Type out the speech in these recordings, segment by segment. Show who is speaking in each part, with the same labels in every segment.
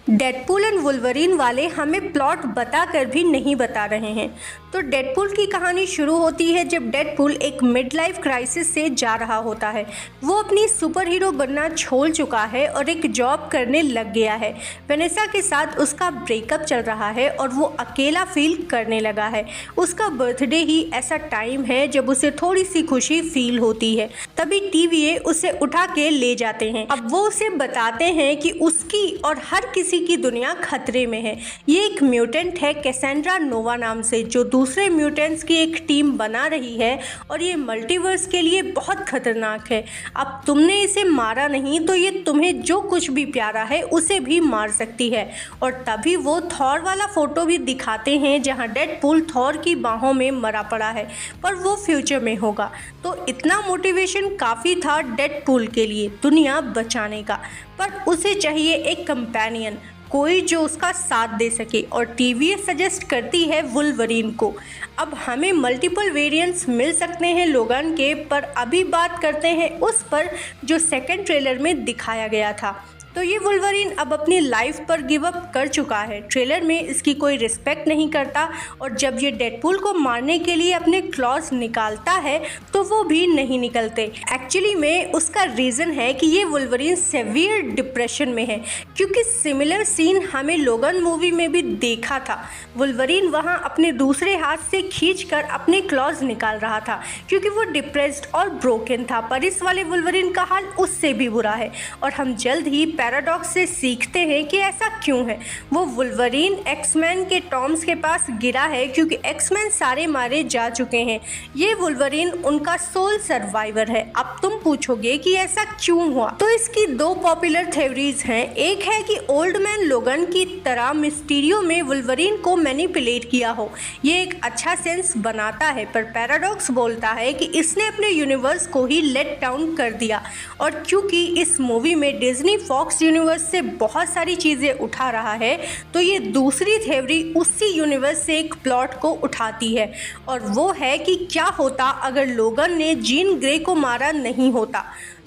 Speaker 1: Deadpool and Wolverine वाले हमें plot बताकर भी नहीं बता रहे हैं। तो डेडपूल की कहानी शुरू होती है जब डेडपूल एक मिड लाइफ क्राइसिस से जा रहा होता है। वो अपनी सुपर हीरो बनना छोड़ चुका है और एक जॉब करने लग गया है। वेनेसा के साथ उसका ब्रेकअप चल रहा है और वो अकेला फील करने लगा है। उसका बर्थडे ही ऐसा टाइम है जब उसे थोड़ी सी खुशी फील होती है। तभी टीवीए उसे उठा के ले जाते हैं। अब वो उसे बताते हैं कि उसकी और हर किसी की दुनिया खतरे में है। ये एक म्यूटेंट है कैसेंड्रा नोवा नाम से, जो दूसरे म्यूटेंट्स की एक टीम बना रही है और ये मल्टीवर्स के लिए बहुत खतरनाक है। अब तुमने इसे मारा नहीं तो ये तुम्हें जो कुछ भी प्यारा है उसे भी मार सकती है। और तभी वो थॉर वाला फोटो भी दिखाते हैं जहां डेडपूल थॉर की बाहों में मरा पड़ा है, पर वो फ्यूचर में होगा। तो इतना मोटिवेशन काफ़ी था डेडपूल के लिए दुनिया बचाने का, पर उसे चाहिए एक कंपेनियन, कोई जो उसका साथ दे सके। और टीवीए सजेस्ट करती है वुल्वरीन को। अब हमें मल्टीपल वेरिएंट्स मिल सकते हैं लोगन के, पर अभी बात करते हैं उस पर जो सेकंड ट्रेलर में दिखाया गया था। तो ये वुल्वरीन अब अपनी लाइफ पर गिव अप कर चुका है। ट्रेलर में इसकी कोई रिस्पेक्ट नहीं करता और जब ये डेडपूल को मारने के लिए अपने क्लॉज निकालता है तो वो भी नहीं निकलते। एक्चुअली में उसका रीज़न है कि ये वुल्वरीन सेवियर डिप्रेशन में है, क्योंकि सिमिलर सीन हमें लोगन मूवी में भी देखा था। वुल्वरीन वहाँ अपने दूसरे हाथ से खींचकर अपने क्लॉज निकाल रहा था क्योंकि वो डिप्रेस्ड और ब्रोकन था, पर इस वाले वुल्वरीन का हाल उससे भी बुरा है। और हम जल्द ही पैराडॉक्स से सीखते हैं कि ऐसा क्यों है। वो वुल्वरीन एक्समैन के टॉम्स के पास गिरा है क्योंकि एक्समैन सारे मारे जा चुके हैं। ये वुल्वरीन उनका सोल सर्वाइवर है। अब तुम पूछोगे कि ऐसा क्यों हुआ, तो इसकी दो पॉपुलर थ्योरीज हैं। एक है कि ओल्ड मैन लोगन की तरह मिस्टीरियो में वुल्वरीन को मैनिपुलेट किया हो, ये एक अच्छा सेंस बनाता है। पर पैराडॉक्स बोलता है कि इसने अपने यूनिवर्स को ही लेट डाउन कर दिया। और क्योंकि इस मूवी में डिज्नी फॉक्स यूनिवर्स से बहुत सारी चीज़ें उठा रहा है, तो ये दूसरी थ्योरी उसी यूनिवर्स से एक प्लॉट को उठाती है, और वो है कि क्या होता अगर लोगन ने जीन ग्रे को मारा नहीं होता।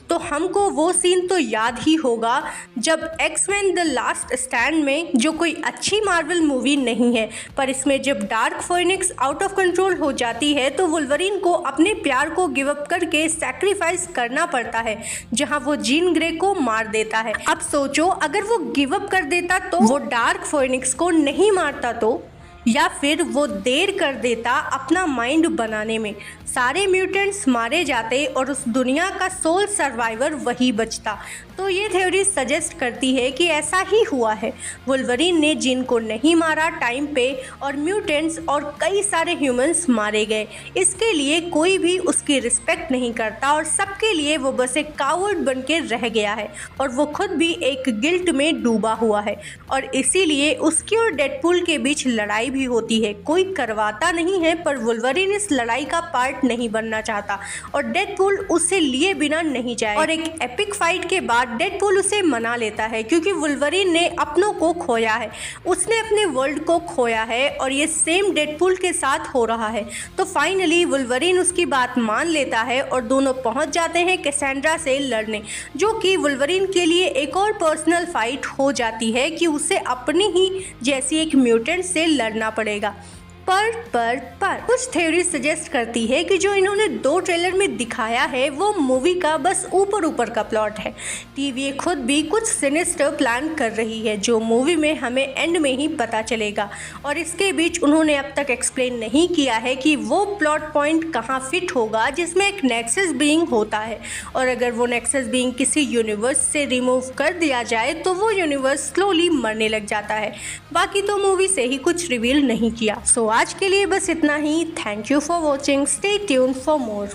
Speaker 1: तो हमको वो सीन तो याद ही होगा जब एक्समैन द लास्ट स्टैंड में, जो कोई अच्छी मार्वल मूवी नहीं है, पर इसमें जब dark Phoenix out of control हो जाती है तो वुल्वरीन को अपने प्यार को गिव अप करके सैक्रिफाइस करना पड़ता है, जहां वो जीन ग्रे को मार देता है। अब सोचो अगर वो गिव अप कर देता तो वो डार्क फोइनिक्स को नहीं मारता, तो या फिर वो देर कर देता अपना माइंड बनाने में, सारे म्यूटेंट्स मारे जाते और उस दुनिया का सोल सर्वाइवर वही बचता। तो ये थ्योरी सजेस्ट करती है कि ऐसा ही हुआ है। वुल्वरीन ने जिन को नहीं मारा टाइम पे, और म्यूटेंट्स और कई सारे ह्यूमंस मारे गए। इसके लिए कोई भी उसकी रिस्पेक्ट नहीं करता और सबके लिए वो बस एक कावर्ड बन के रह गया है, और वो खुद भी एक गिल्ट में डूबा हुआ है। और इसीलिए उसकी और डेडपूल के बीच लड़ाई भी होती है। कोई करवाता नहीं है, पर वुल्वरीन इस लड़ाई का पार्ट नहीं बनना चाहता और डेडपूल उसे लिए बिना नहीं जाए। और एक एपिक फाइट के बाद डेडपूल उसे मना लेता है क्योंकि वुल्वरीन ने अपनों को खोया है, उसने अपने वर्ल्ड को खोया है, और ये सेम डेडपूल के साथ हो रहा है। तो फाइनली वुल्वरीन उसकी बात मान लेता है और दोनों पहुंच जाते हैं कैसेंड्रा से लड़ने, जो कि वुल्वरीन के लिए एक और पर्सनल फाइट हो जाती है कि उसे अपनी ही जैसी एक म्यूटेंट से लड़ना पड़ेगा। पर कुछ थ्योरी सजेस्ट करती है कि जो इन्होंने दो ट्रेलर में दिखाया है वो मूवी का बस ऊपर का प्लॉट है। टीवीए खुद भी कुछ सिनिस्टर प्लान कर रही है जो मूवी में हमें एंड में ही पता चलेगा, और इसके बीच उन्होंने अब तक एक्सप्लेन नहीं किया है कि वो प्लॉट पॉइंट कहाँ फिट होगा जिसमें एक नेक्सस बीइंग होता है, और अगर वो नेक्सस बीइंग किसी यूनिवर्स से रिमूव कर दिया जाए तो वो यूनिवर्स स्लोली मरने लग जाता है। बाकी तो मूवी से ही कुछ रिवील नहीं किया। सो आज के लिए बस इतना ही। Thank you for watching. Stay tuned for more.